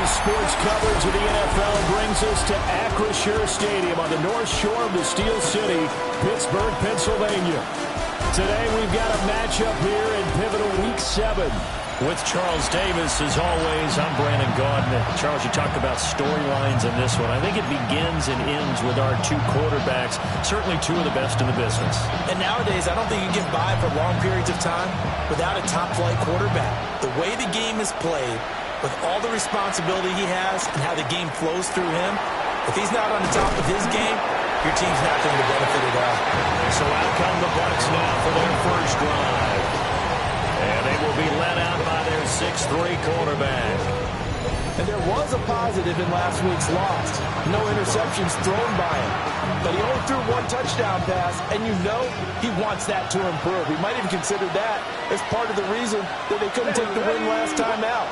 Sports coverage of the NFL brings us to Acrisure Stadium on the north shore of the Steel City, Pittsburgh, Pennsylvania. Today we've got a matchup here in pivotal Week 7. With Charles Davis, as always, I'm Brandon Gaudin. Charles, you talked about storylines in this one. I think it begins and ends with our two quarterbacks, certainly two of the best in the business. And nowadays, I don't think you get by for long periods of time without a top-flight quarterback. The way the game is played, with all the responsibility he has and how the game flows through him, if he's not on the top of his game, your team's not going to benefit at all. So out come the Bucs now for their first drive. And they will be led out by their 6'3 quarterback. And there was a positive in last week's loss. No interceptions thrown by him. But he only threw one touchdown pass, and you know he wants that to improve. He might even consider that as part of the reason that they couldn't take the win last time out.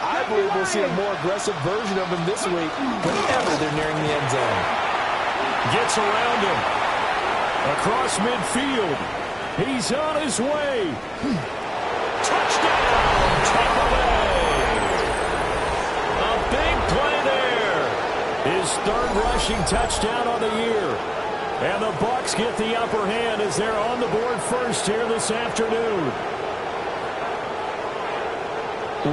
I believe we'll see a more aggressive version of him this week whenever they're nearing the end zone. Gets around him. Across midfield. He's on his way. Touchdown, Tampa Bay. A big play there. His third rushing touchdown on the year. And the Bucs get the upper hand as they're on the board first here this afternoon.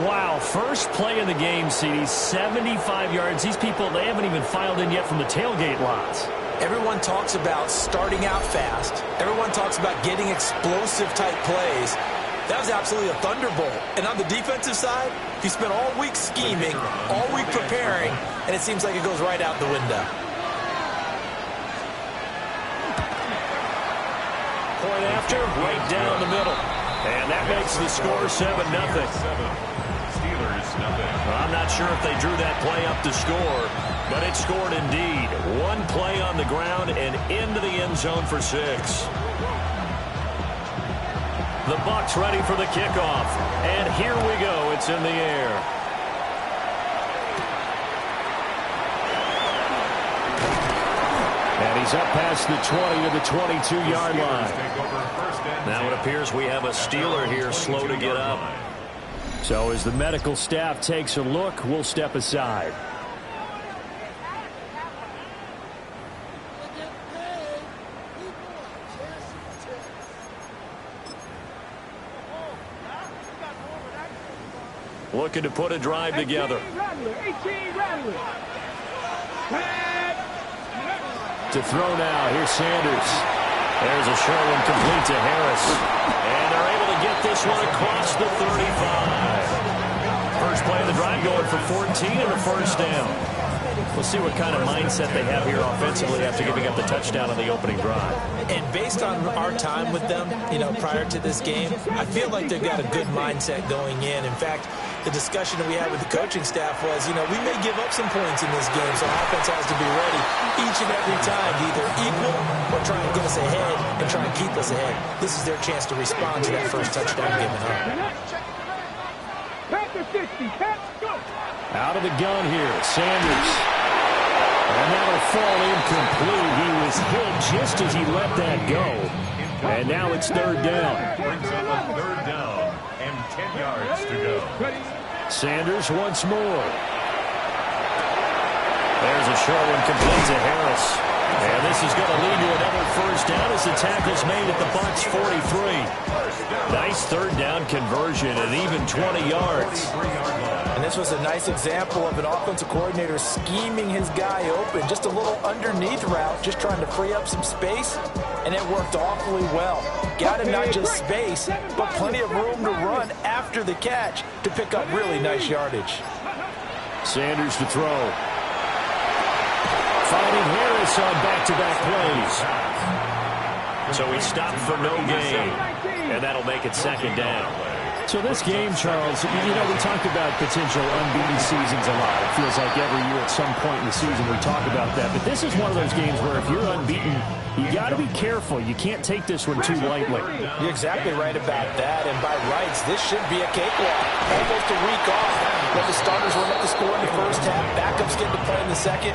Wow, first play in the game, CD, 75 yards. These people, they haven't even filed in yet from the tailgate lots. Everyone talks about starting out fast. Everyone talks about getting explosive-type plays. That was absolutely a thunderbolt. And on the defensive side, you spent all week scheming, all week preparing, and it seems like it goes right out the window. Point after, right down the middle. And that makes the score 7-0. I'm not sure if they drew that play up to score, but it scored indeed. One play on the ground and into the end zone for 6. The Bucs ready for the kickoff. And here we go. It's in the air. And he's up past the 20 to the 22-yard line. Now it appears we have a Steeler here slow to get up. So as the medical staff takes a look, we'll step aside. Looking to put a drive together. To throw now, here's Sanders. There's a short one complete to Harris. And they're able to get this one across the 35. First play of the drive going for 14 and a first down. We'll see what kind of mindset they have here offensively after giving up the touchdown on the opening drive. And based on our time with them, prior to this game, I feel like they've got a good mindset going in. In fact, the discussion that we had with the coaching staff was, we may give up some points in this game, so offense has to be ready each and every time to either equal or try and get us ahead and try and keep us ahead. This is their chance to respond to that first touchdown given up. Out of the gun here, Sanders. And that'll fall incomplete. He was hit just as he let that go. And now it's third down. Brings up a third down and 10 yards to go. Sanders once more. There's a short one complete to Harris. And this is going to lead to another first down as the tackle's made at the Bucs 43. Nice third down conversion and even 20 yards. And this was a nice example of an offensive coordinator scheming his guy open. Just a little underneath route, just trying to free up some space, and it worked awfully well. Got him not just space, but plenty of room to run after the catch to pick up really nice yardage. Sanders to throw. Finding Harris on back-to-back plays. So he stopped for no gain, and that'll make it second down. So this game, Charles, we talked about potential unbeaten seasons a lot. It feels like every year at some point in the season we talk about that. But this is one of those games where if you're unbeaten, you got to be careful. You can't take this one too lightly. You're exactly right about that. And by rights, this should be a cakewalk. Almost a week off. When the starters run up the score in the first half, backups get to play in the second.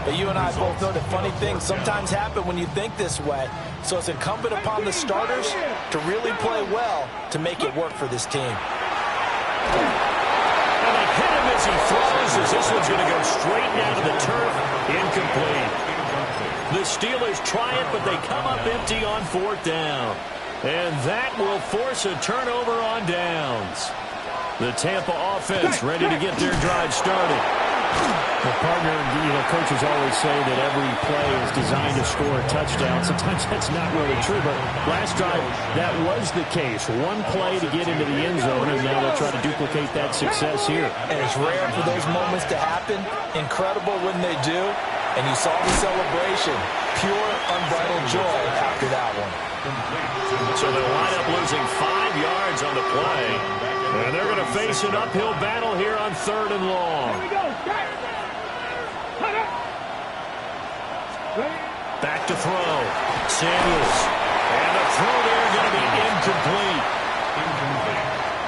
But you and I both know that funny things sometimes happen when you think this way. So it's incumbent upon the starters to really play well to make it work for this team. And they hit him in as he throws, as this one's going to go straight down to the turf. Incomplete. The Steelers try it, but they come up empty on 4th down. And that will force a turnover on downs. The Tampa offense ready to get their drive started. The partner, coaches always say that every play is designed to score a touchdown. Sometimes that's not really true, but last drive, that was the case. One play to get into the end zone, and now they'll try to duplicate that success here. And it's rare for those moments to happen. Incredible when they do. And you saw the celebration. Pure, unbridled joy after that one. So they'll wind up losing 5 yards on the play. And they're going to face an uphill battle here on 3rd and long. Back to throw. Samuels. And the throw there going to be incomplete.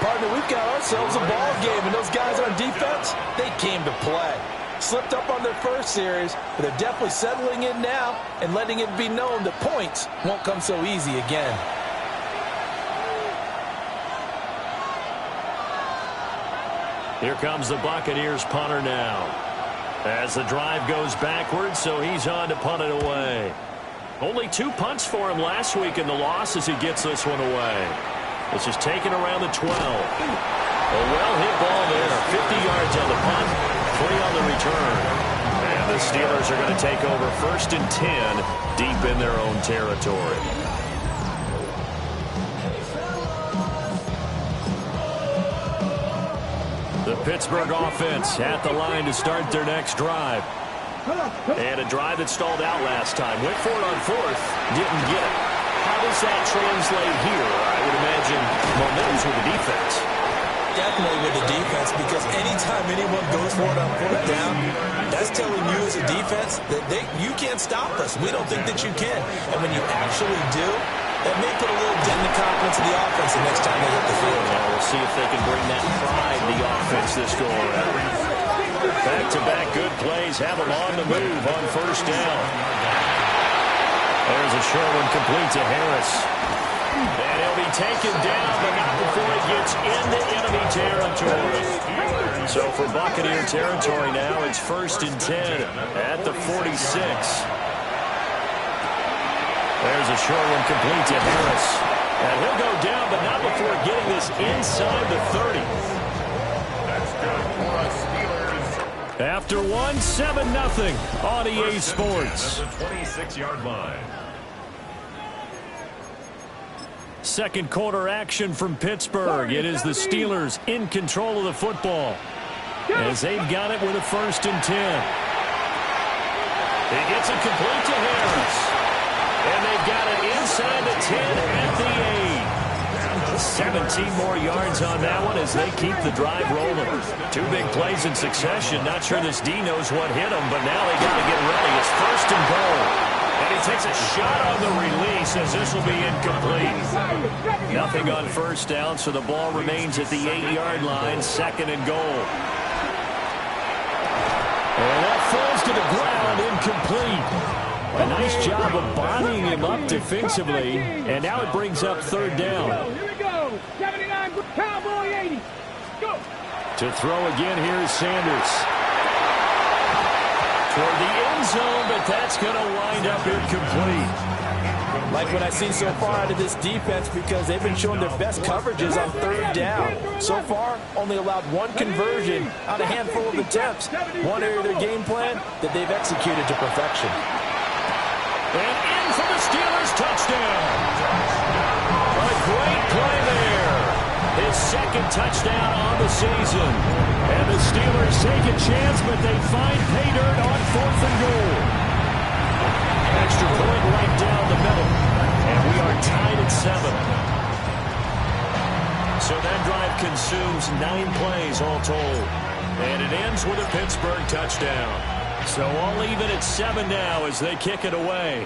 Partner, we've got ourselves a ball game. And those guys on defense, they came to play. Slipped up on their first series, but they're definitely settling in now and letting it be known that points won't come so easy again. Here comes the Buccaneers punter now. As the drive goes backwards, so he's on to punt it away. Only 2 punts for him last week in the loss as he gets this one away. This is taken around the 12. A well-hit ball there. 50 yards on the punt, 3 on the return. And the Steelers are going to take over 1st and 10 deep in their own territory. The Pittsburgh offense at the line to start their next drive. And a drive that stalled out last time. Went for it on 4th, didn't get it. How does that translate here? I would imagine momentum's with the defense. Definitely with the defense, because anytime anyone goes for it on 4th down, that's telling you as a defense that you can't stop us. We don't think that you can. And when you actually do, that may put a little dent in the confidence of the offense the next time they hit the field. Now we'll see if they can bring that pride to the offense this go around. Back-to-back good plays have them on the move on 1st down. There's a short one complete to Harris. And he'll be taken down, but not before he gets into enemy territory. So for Buccaneer territory now, it's 1st and 10 at the 46. There's a short one complete to Harris. And he'll go down, but not before getting this inside the 30. That's good for us, Steelers. After 7-0 on EA Sports. At the 26-yard line. Second quarter action from Pittsburgh. It is the Steelers in control of the football as they've got it with a 1st and 10. He gets it complete to Harris. And they've got it inside the 10 at the 8. 17 more yards on that one as they keep the drive rolling. 2 big plays in succession. Not sure this D knows what hit him, but now they got to get ready. It's 1st and goal. And he takes a shot on the release as this will be incomplete. Nothing on 1st down, so the ball remains at the 8-yard line, 2nd and goal. And that falls to the ground, incomplete. A nice job of bodying him up defensively, and now it brings up 3rd down. Here we go. 79 Cowboy 80. Go. To throw again, here's Sanders. Toward the end zone, but that's going to wind up incomplete. Like what I've seen so far out of this defense, because they've been showing their best coverages on 3rd down. So far, only allowed 1 conversion on a handful of attempts. One area of their game plan that they've executed to perfection. And in for the Steelers, touchdown. A great play there. His 2nd touchdown on the season. And the Steelers take a chance, but they find pay dirt on 4th and goal. Extra point right down the middle. And we are tied at 7. So that drive consumes 9 plays all told. And it ends with a Pittsburgh touchdown. So all even at 7 now as they kick it away.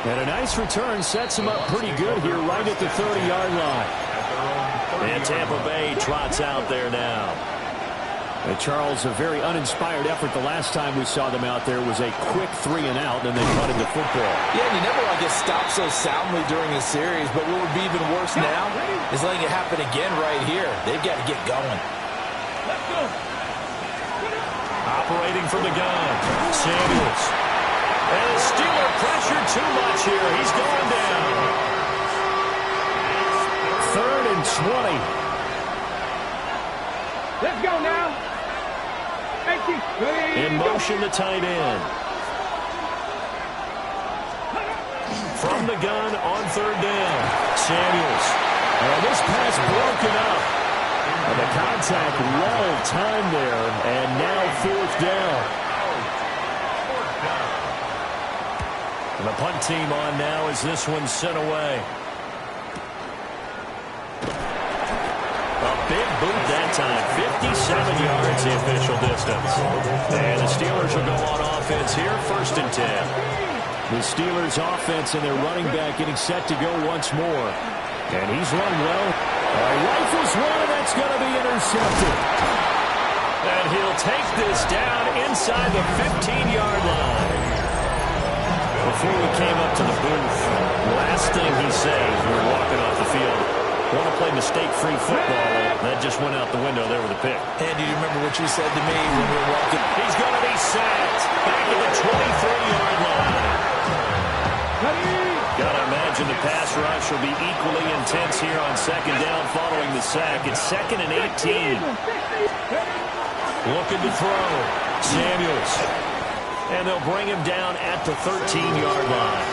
And a nice return sets him up pretty good here right at the 30-yard line. And Tampa Bay trots out there now. And Charles, a very uninspired effort. The last time we saw them out there was a quick 3 and out, and they punted the football. Yeah, and you never want to get stopped so soundly during a series, but what would be even worse now is letting it happen again right here. They've got to get going. Let's go. Operating from the gun, Samuels. And the Steeler pressure too much here. He's going down. 3rd and 20. Let's go now. In motion, the tight end. From the gun on 3rd down, Samuels. And this pass broken up. And the contact well timed there, and now 4th down. And the punt team on now as this one's sent away. A big boot that time, 57 yards the official distance. And the Steelers will go on offense here, 1st and 10. The Steelers offense and their running back getting set to go once more. And he's run well. Rifles one, and that's going to be intercepted. And he'll take this down inside the 15-yard line. Before we came up to the booth, last thing he said as we were walking off the field, want to play mistake-free football. That just went out the window there with a pick. Andy, do you remember what you said to me when we were walking? He's going to be sacked back at the 23-yard line. Got to imagine the pass rush will be equally intense here on 2nd down following the sack. It's 2nd and 18. Looking to throw. Samuels. And they'll bring him down at the 13-yard line.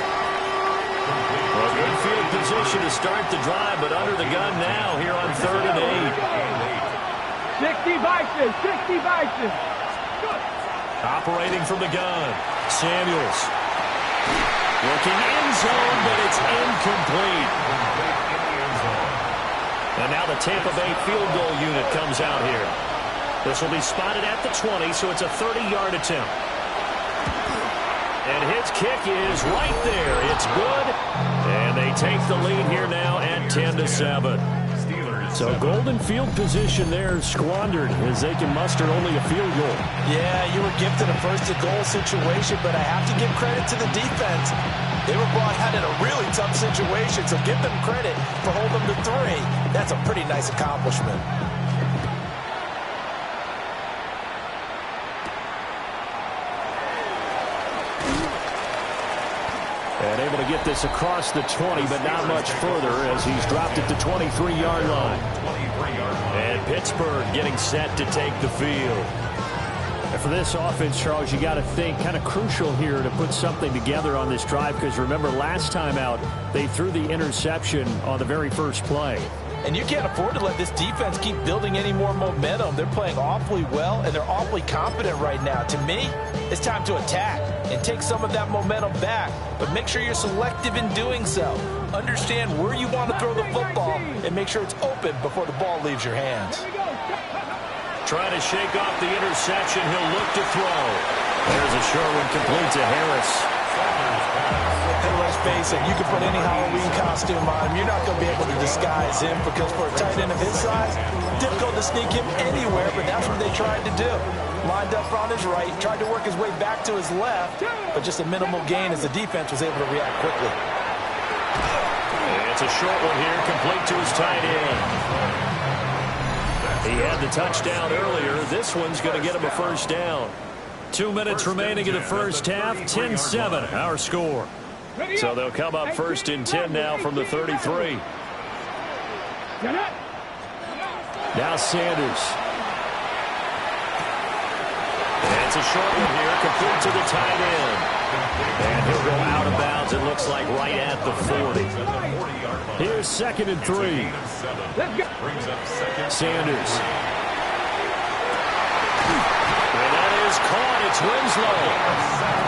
Well, good field position to start the drive, but under the gun now here on 3rd and 8. 60 Vikings, 60 Vikings. Operating from the gun. Samuels. Looking end zone, but it's incomplete. And now the Tampa Bay field goal unit comes out here. This will be spotted at the 20, so it's a 30-yard attempt. And his kick is right there. It's good. And they take the lead here now at 10-7. So golden field position there squandered as they can muster only a field goal. Yeah, you were gifted a 1st-and-goal situation, but I have to give credit to the defense. They were brought out in a really tough situation, so give them credit for holding them to 3. That's a pretty nice accomplishment. And able to get this across the 20, but not much further as he's dropped it to 23-yard line. And Pittsburgh getting set to take the field. And for this offense, Charles, you got to think kind of crucial here to put something together on this drive, because remember last time out they threw the interception on the very first play. And you can't afford to let this defense keep building any more momentum. They're playing awfully well, and they're awfully confident right now. To me, it's time to attack and take some of that momentum back. But make sure you're selective in doing so. Understand where you want to throw the football and make sure it's open before the ball leaves your hands. Trying to shake off the interception. He'll look to throw. There's a short one complete to Harris. And let's face it, you can put any Halloween costume on him. You're not going to be able to disguise him, because for a tight end of his size, difficult to sneak him anywhere, but that's what they tried to do. Lined up on his right, tried to work his way back to his left, but just a minimal gain as the defense was able to react quickly. It's a short one here, complete to his tight end. He had the touchdown earlier. This one's going to get him a 1st down. 2 minutes remaining in the first half. 10-7, our score. So they'll come up 1st and 10 now from the 33. Now Sanders. And it's a short one here, complete to the tight end. And he'll go out of bounds, it looks like, right at the 40. Here's 2nd and 3. Sanders. And that is caught. It's Winslow.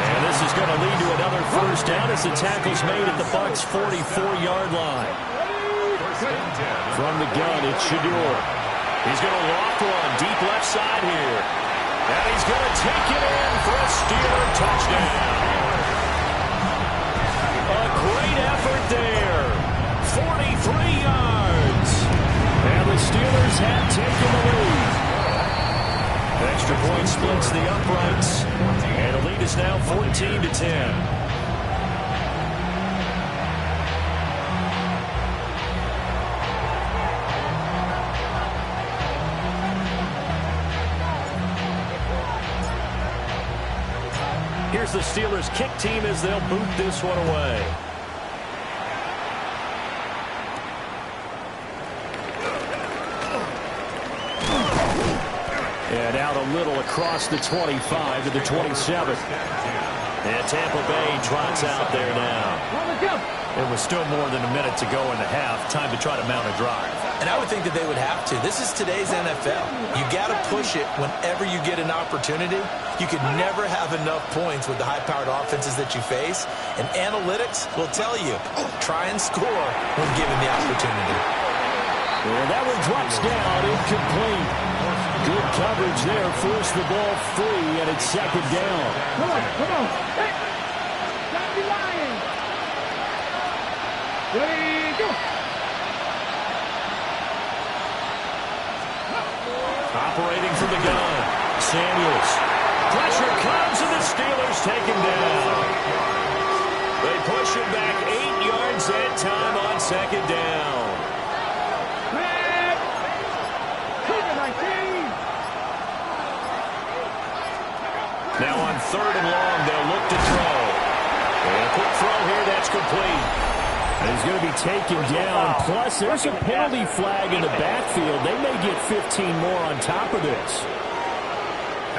And this is going to lead to another 1st down as the tackle's made at the Bucs' 44-yard line. From the gun, it's Shador. He's going to loft one deep left side here. And he's going to take it in for a Steeler touchdown. A great effort there. 43 yards. And the Steelers have taken the lead. Extra point splits the uprights. And the lead is now 14-10. Here's the Steelers' kick team as they'll boot this one away. And out a little across the 25 to the 27. And Tampa Bay trots out there now. It was still more than a minute to go in the half. Time to try to mount a drive. And I would think that they would have to. This is today's NFL. You got to push it whenever you get an opportunity. You could never have enough points with the high-powered offenses that you face. And analytics will tell you, try and score when given the opportunity. And that one drops down, incomplete. Good coverage there. Forced the ball free, and it's second down. Come on. Hey. Stop the Lions. Ready, go. Operating from the gun, Samuels. Pressure comes, and the Steelers take him down. They push him back 8 yards that time on second down. Now on third and long, they'll look to throw. And a quick throw here, that's complete. And he's going to be taken down. Plus, there's a penalty flag in the backfield. They may get 15 more on top of this.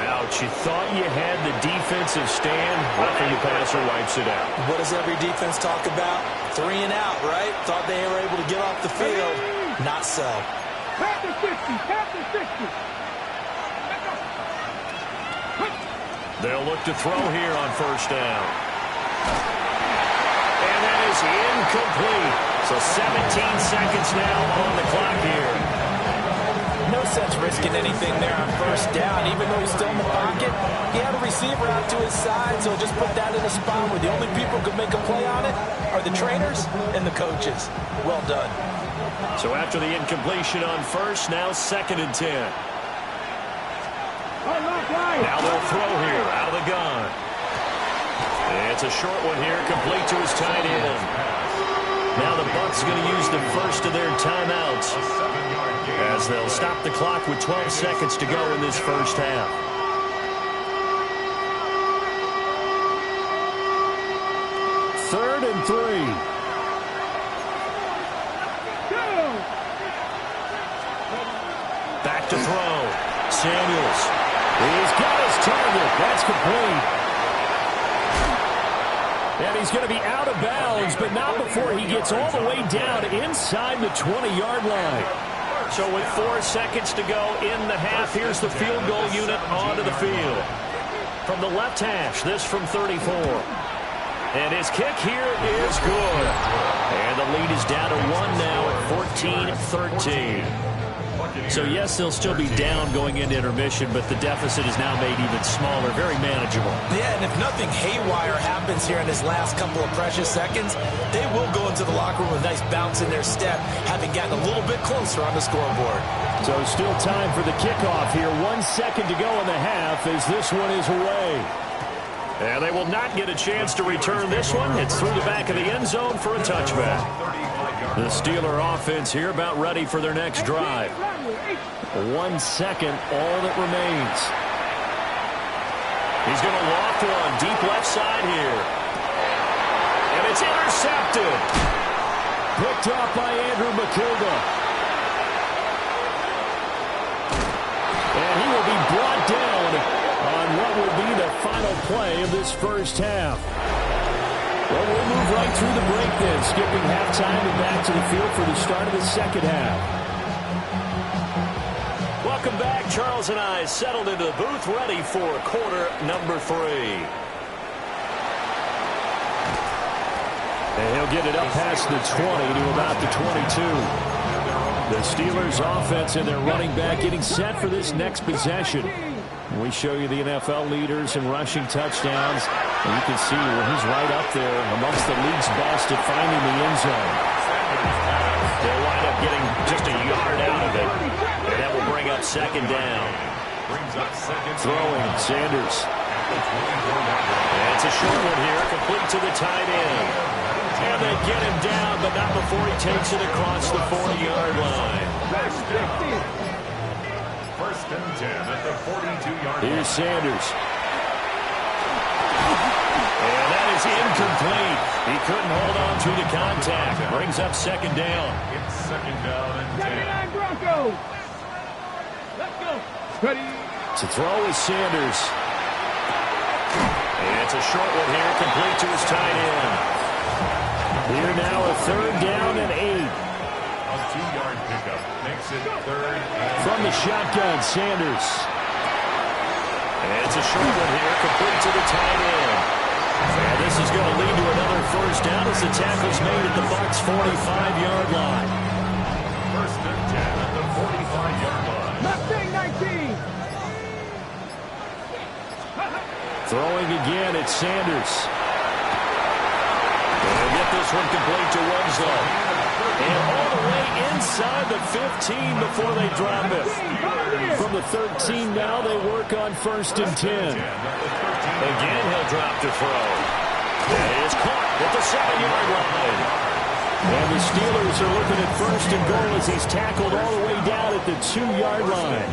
Ouch, you thought you had the defensive stand. Roughing the passer wipes it out. What does every defense talk about? 3 and out, right? Thought they were able to get off the field. Not so. Past the 60. They'll look to throw here on first down. And that is incomplete. So 17 seconds now on the clock here. No sense risking anything there on first down. Even though he's still in the pocket, he had a receiver out to his side, so just put that in a spot where the only people who could make a play on it are the trainers and the coaches. Well done. So after the incompletion on first, now 2nd and 10. Now they'll throw here out of the gun. It's a short one here, complete to his tight end. Now the Bucs going to use the first of their timeouts as they'll stop the clock with 12 seconds to go in this first half. Third and 3. Back to throw. Samuels. He's got his target. That's complete. And he's going to be out of bounds, but not before he gets all the way down inside the 20-yard line. So with 4 seconds to go in the half, here's the field goal unit onto the field. From the left hash, this from 34. And his kick here is good. And the lead is down to 1 now at 14-13. So, yes, they'll still be down going into intermission, but the deficit is now made even smaller, very manageable. Yeah, and if nothing haywire happens here in his last couple of precious seconds, they will go into the locker room with a nice bounce in their step, having gotten a little bit closer on the scoreboard. So still time for the kickoff here. 1 second to go in the half as this one is away. And they will not get a chance to return this one. It's through the back of the end zone for a touchback. The Steeler offense here about ready for their next drive. 1 second, all that remains. He's going to loft one deep left side here. And it's intercepted. Picked up by Andrew McKilda. And he will be brought down on what will be the final play of this first half. Well, we'll move right through the break then, skipping halftime and back to the field for the start of the second half. Welcome back. Charles and I settled into the booth ready for quarter number 3. And he'll get it up past the 20 to about the 22. The Steelers offense and their running back getting set for this next possession. We show you the NFL leaders in rushing touchdowns. And you can see where he's right up there amongst the league's best at finding the end zone. They'll wind up getting just a yard out of it. And that will bring up second down. Throwing, Sanders. And it's a short one here, complete to the tight end. And they get him down, but not before he takes it across the 40-yard line. First and 10 at the 42-yard line. Here's Sanders. And that is incomplete. He couldn't hold on to the contact. Brings up second down. It's second down and 10. 79 Broncos. Let's go. Ready. To throw is Sanders. And it's a short one here, complete to his tight end. Here now a third down and 8. A 2-yard pickup makes it third and From the shotgun, Sanders. And it's a short one here, complete to the tight end. And this is going to lead to another first down as the tackle's made at the Bucs' 45-yard line. first and 10 at the 45-yard line. Mustang 19. Throwing again, it's Sanders. They'll get this one complete to Winslow. And all the way inside the 15 before they drop it. From the 13 now, they work on first and 10. Again, he'll drop to throw. And it is caught at the 7-yard line. And the Steelers are looking at first and goal as he's tackled all the way down at the 2-yard line.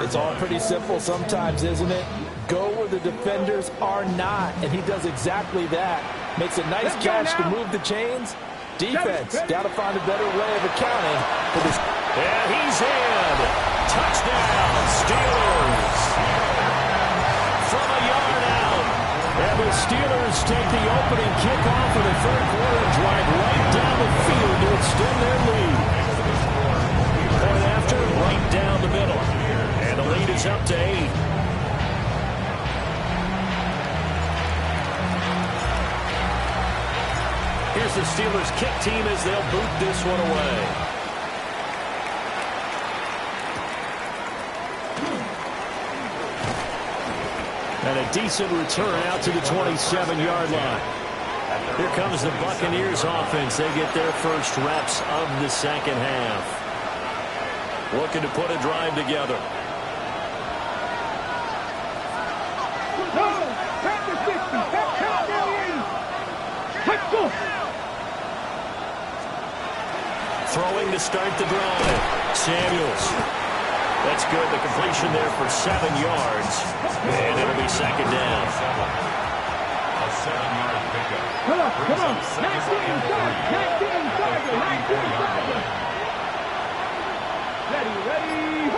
It's all pretty simple sometimes, isn't it? Go where the defenders are not, and he does exactly that. Makes a nice catch to move the chains. Defense, got to find a better way of accounting for this. And he's in. Touchdown, Steelers. From a yard out. And the Steelers take the opening kickoff of the third quarter and drive right down the field to extend their lead. Point after, right down the middle. And the lead is up to 8. Here's the Steelers kick team as they'll boot this one away. And a decent return out to the 27-yard line. Here comes the Buccaneers offense. They get their first reps of the second half. Looking to put a drive together. No. Back to 60. Back cowboy 80. Let's go. Throwing to start the drive. Samuels. That's good. The completion there for 7 yards. And it'll be second down. A 7-yard pickup. Come on. 19 inside. 19 inside. 19 inside. Ready.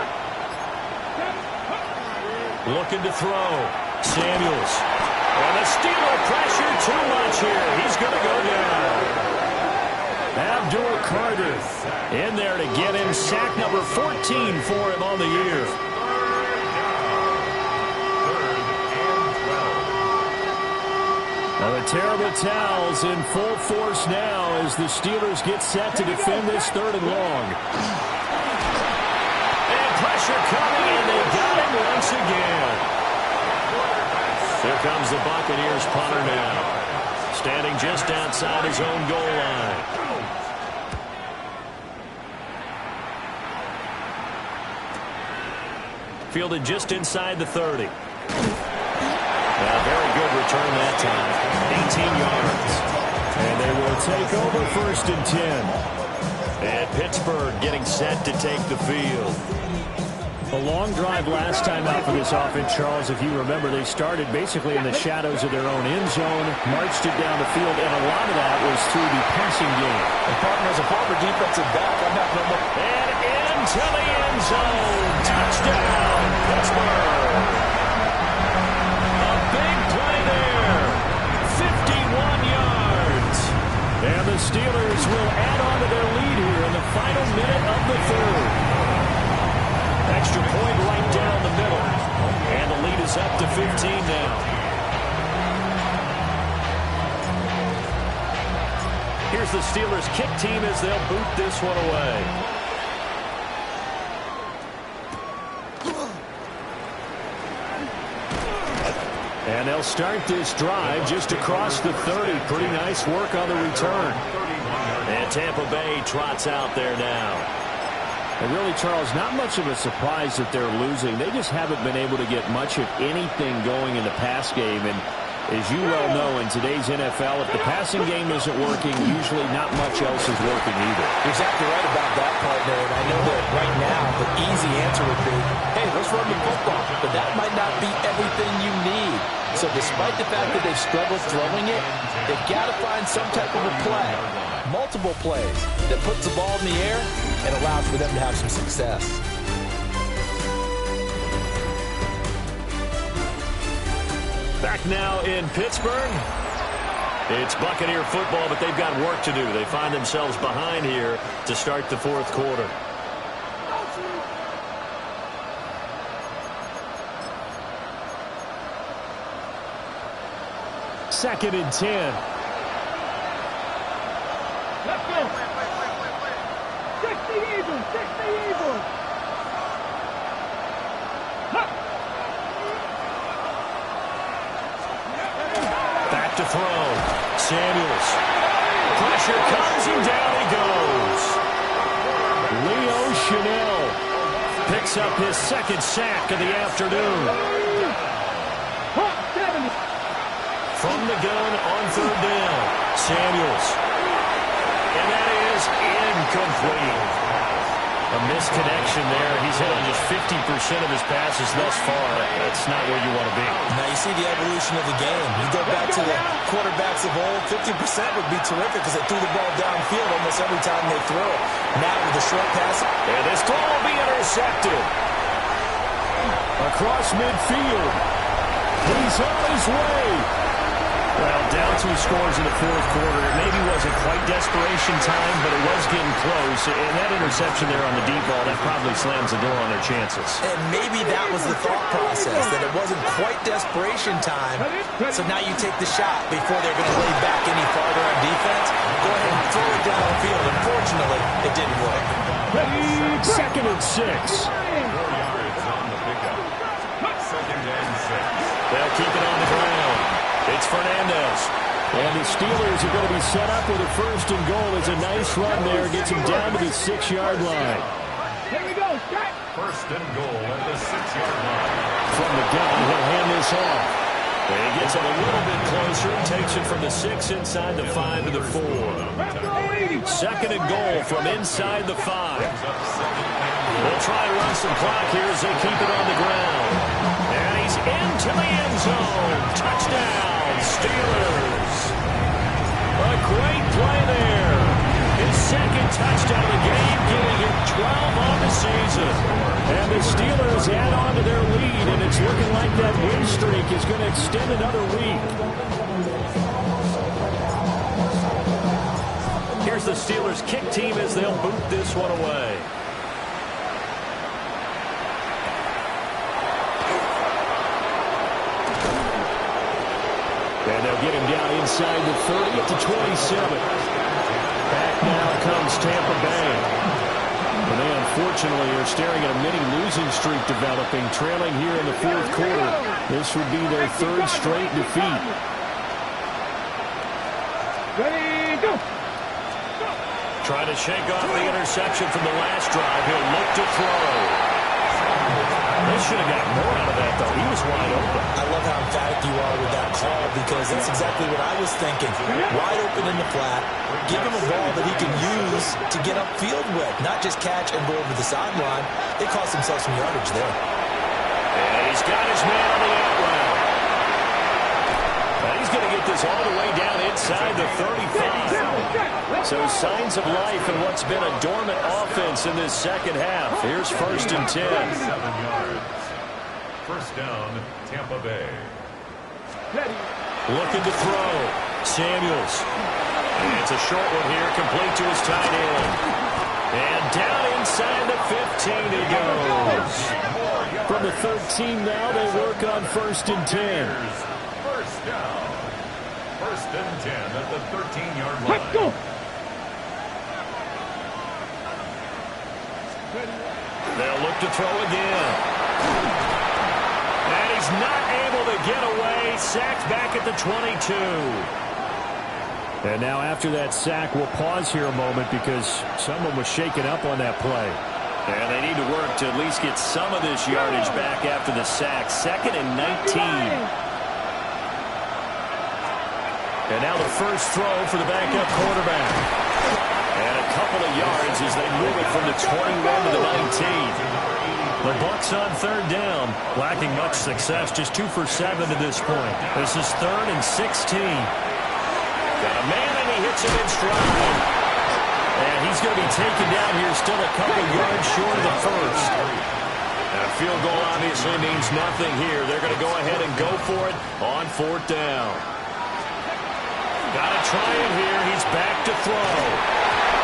Looking to throw. Samuels. And the Steeler pressure too much here. He's going to go down. Abdul Carter in there to get him sack number 14 for him on the year. Now the terrible towels in full force now as the Steelers get set to defend this third and long. And pressure coming, and they got him once again. Here comes the Buccaneers punter now. Standing just outside his own goal line. Fielded just inside the 30. Very good return that time. 18 yards. And they will take over first and 10. And Pittsburgh getting set to take the field. A long drive last time out for this offense, Charles. If you remember, they started basically in the shadows of their own end zone, marched it down the field, and a lot of that was through the passing game. And partner, as a former defensive back, I'm not going to look. And into the end zone. Touchdown, Pittsburgh. A big play there. 51 yards. And the Steelers will add on to their lead here in the final minute of the third. Extra point right down the middle. And the lead is up to 15 now. Here's the Steelers kick team as they'll boot this one away. And they'll start this drive just across the 30. Pretty nice work on the return. And Tampa Bay trots out there now. And really, Charles, not much of a surprise that they're losing. They just haven't been able to get much of anything going in the pass game. And as you well know, in today's NFL, if the passing game isn't working, usually not much else is working either. You're exactly right about that, partner. And I know that right now the easy answer would be, hey, let's run the football. But that might not be everything you need. So despite the fact that they've struggled throwing it, they've got to find some type of a play, multiple plays, that puts the ball in the air and allows for them to have some success. Back now in Pittsburgh. It's Buccaneer football, but they've got work to do. They find themselves behind here to start the fourth quarter. Second and 10. Let's go. 60 Eagles, 60 Eagles. Back to throw. Samuels. Pressure comes and down he goes. Leo Chanel picks up his second sack of the afternoon. From the gun on third down. Samuels. And that is incomplete. A misconnection there. He's hit on just 50% of his passes thus far. That's not where you want to be. Now you see the evolution of the game. You go back to the quarterbacks of old, 50% would be terrific because they threw the ball downfield almost every time they threw it. Now with the short pass. And this ball will be intercepted. Across midfield. He's on his way. Well, down 2 scores in the fourth quarter. It maybe wasn't quite desperation time, but it was getting close. And that interception there on the deep ball, that probably slams the door on their chances. And maybe that was the thought process, that it wasn't quite desperation time. So now you take the shot before they're going to lay back any farther on defense. Go ahead and throw it down the field. Unfortunately, it didn't work. Second and 6. They'll keep it on the ground. It's Fernandez. And the Steelers are going to be set up with a first and goal. It's a nice run there. Gets him down to the 6-yard line. Here we go, Scott. First and goal at the 6-yard line. From the gun, he'll hand this off. And he gets it a little bit closer. Takes it from the 6 inside the 5 to the 4. Second and goal from inside the 5. They'll try and run some clock here as they keep it on the ground. And he's into the end zone. Touchdown, Steelers. A great play there. His second touchdown of the game, giving him 12 on the season. And the Steelers add on to their lead, and it's looking like that win streak is going to extend another week. Here's the Steelers kick team as they'll boot this one away. And they'll get him down inside the 30 at the 27. Back now comes Tampa Bay. And they unfortunately are staring at a mini losing streak developing, trailing here in the fourth quarter. This would be their third straight defeat. Ready, go. Trying to shake off the interception from the last drive. He'll look to throw. They should have got more out of that, though. He was wide open. I love how emphatic you are with that call because that's exactly what I was thinking. Wide open in the flat. Give him a ball that he can use to get upfield with, not just catch and go over the sideline. They cost themselves some yardage there. And he's got his man on the out route. And he's going to get this all the way down inside the 35. So signs of life in what's been a dormant offense in this second half. Here's first and 10. 7 yards. First down, Tampa Bay. Looking to throw. Samuels. And it's a short one here, complete to his tight end. And down inside the 15 he goes. From the 13 now, they work on first and 10. First down. First and 10 at the 13-yard line. Let's go. They'll look to throw again. And he's not able to get away. Sacked back at the 22. And now after that sack, we'll pause here a moment because someone was shaken up on that play. And they need to work to at least get some of this yardage back after the sack. 2nd and 19. And now the first throw for the backup quarterback. And a couple of yards as they move it from the 21 to the 19. The Bucs on 3rd down, lacking much success, just 2 for 7 to this point. This is 3rd and 16. Got a man, and he hits him in stride. And he's going to be taken down here, still a couple yards short of the first. And a field goal obviously means nothing here. They're going to go ahead and go for it on 4th down. Got to try it here. He's back to throw.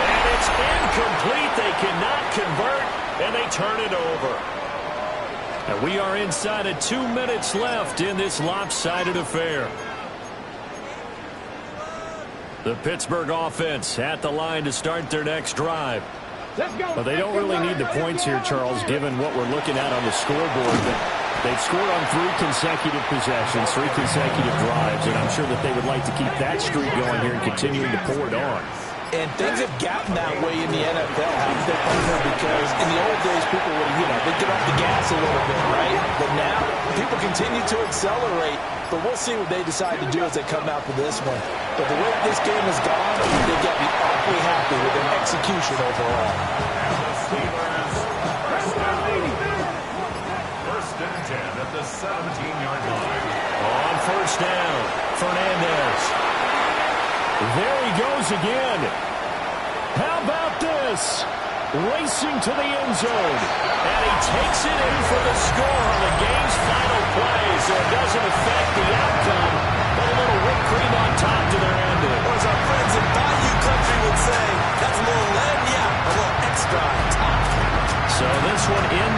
And it's incomplete. They cannot convert, and they turn it over. And we are inside of 2 minutes left in this lopsided affair. The Pittsburgh offense at the line to start their next drive. But they don't really need the points here, Charles, given what we're looking at on the scoreboard. But they've scored on 3 consecutive possessions, 3 consecutive drives, and I'm sure that they would like to keep that streak going here and continuing to pour it on. And things have gotten that way in the NFL, haven't they, because in the old days, people would, they'd get off the gas a little bit, right? But now, people continue to accelerate. But we'll see what they decide to do as they come out for this one. But the way this game has gone, they've got to be awfully happy with their execution overall. First and 10 at the 17-yard line. On 1st down, Fernandez. There he goes again. How about this? Racing to the end zone. And he takes it in for the score on the game's final play, so it doesn't affect the outcome, but a little whipped cream on top to their ending. Or as our friends in Bayou Country would say, that's a little lead, yeah, a little extra on top. So this one in